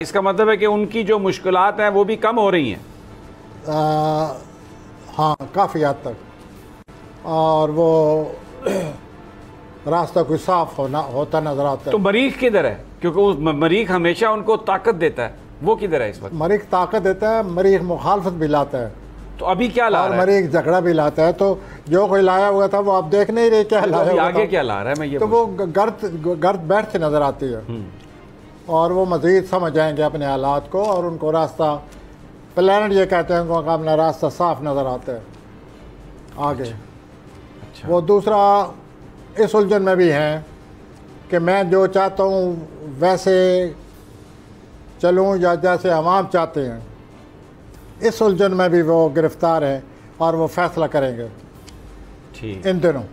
इसका मतलब है कि उनकी जो मुश्किलात हैं वो भी कम हो रही हैं। हाँ, काफ़ी हद तक। और वो रास्ता कोई साफ होता नजर आता है। तो मरीख किधर है? क्योंकि उस मरीख हमेशा उनको ताकत देता है, वो किधर है इस वक्त? मरीख ताकत देता है, मरीख मुखालफत भी लाता है। तो अभी क्या ला रहा है? मरीख झगड़ा भी लाता है। तो जो कोई लाया हुआ था वो आप देख नहीं रहे क्या लाया हुआ आगे था। क्या ला रहा है? मैं ये तो वो गर्द बैठती नजर आती है और वो मज़ीद समझ जाएंगे अपने हालात को और उनको रास्ता प्लानट ये कहते हैं उनको अपना रास्ता साफ नज़र आता है आगे। अच्छा। वो दूसरा इस उलझन में भी हैं कि मैं जो चाहता हूँ वैसे चलूँ या जैसे अवाम चाहते हैं, इस उलझन में भी वो गिरफ्तार हैं और वो फैसला करेंगे ठीक इन दिनों।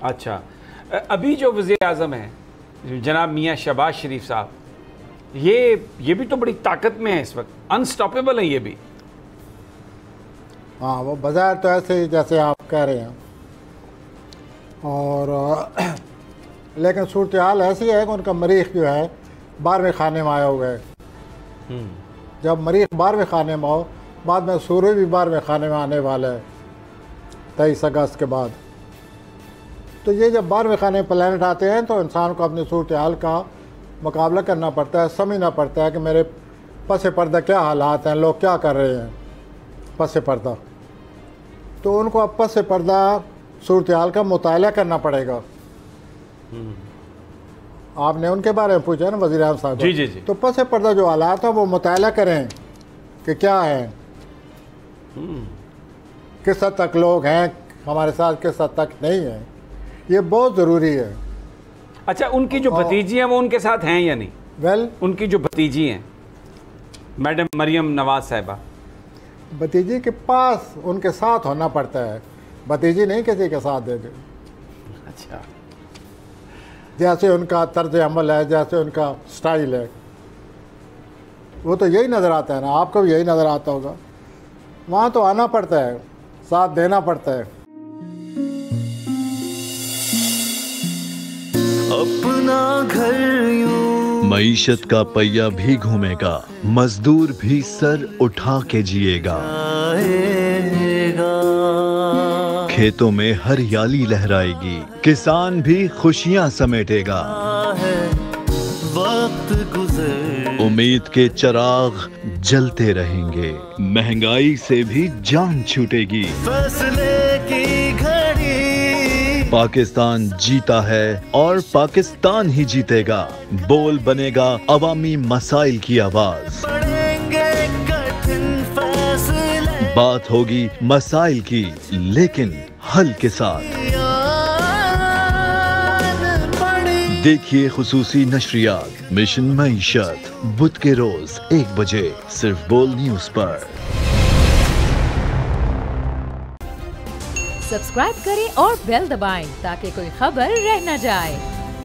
अच्छा, अभी जो वज़ीर आज़म हैं जनाब मियाँ शहबाज शरीफ साहब, ये भी तो बड़ी ताकत में है इस वक्त, अनस्टॉपेबल है ये भी। हाँ, वो बाज़ार तो ऐसे ही जैसे आप कह रहे हैं और लेकिन सूरत हाल ऐसी है कि उनका मरीख जो है 12वें खाने में आया हुआ है। जब मरीख 12वें खाने में आओ, बाद में सूर्य भी 12वें खाने में आने वाला है 23 अगस्त के बाद। तो ये जब 12वें खाने में प्लैनेट आते हैं तो इंसान को अपनी सूरत हाल का मुकाबला करना पड़ता है, समझना पड़ता है कि मेरे पसे पर्दा क्या हालात हैं, लोग क्या कर रहे हैं पसे पर्दा। तो उनको अब पसे पर्दा सूरत हाल का मुताला करना पड़ेगा। आपने उनके बारे में पूछा ना वज़ीर आज़म साहब। जी जी जी। तो पसे पर्दा जो हालात हैं वो मुताला करें कि क्या है, किस हद तक लोग हैं हमारे साथ, किस हद तक नहीं है, ये बहुत ज़रूरी है। अच्छा, उनकी जो भतीजी हैं वो उनके साथ हैं या नहीं? वेल, उनकी जो भतीजी हैं मैडम मरियम नवाज साहिबा, भतीजी के पास उनके साथ होना पड़ता है, भतीजी नहीं किसी के साथ देगी। अच्छा, जैसे उनका तर्ज अमल है, जैसे उनका स्टाइल है, वो तो यही नज़र आता है ना, आपको भी यही नज़र आता होगा। वहाँ तो आना पड़ता है, साथ देना पड़ता है। अपना घर यूं मईशत का पहिया भी घूमेगा, मजदूर भी सर उठा के जिएगा, खेतों में हरियाली लहराएगी, किसान भी खुशियां समेटेगा, वक्त गुजर उम्मीद के चिराग जलते रहेंगे, महंगाई से भी जान छूटेगी। फैसले की घड़ी पाकिस्तान जीता है और पाकिस्तान ही जीतेगा। बोल बनेगा अवामी मसाइल की आवाज, पड़ेंगे कठिन फैसले, बात होगी मसाइल की लेकिन हल के साथ। देखिए खुसूसी नशरियात मिशन मईशत बुध के रोज 1 बजे सिर्फ बोल न्यूज पर। सब्सक्राइब करें और बेल दबाएं ताकि कोई खबर रह न जाए।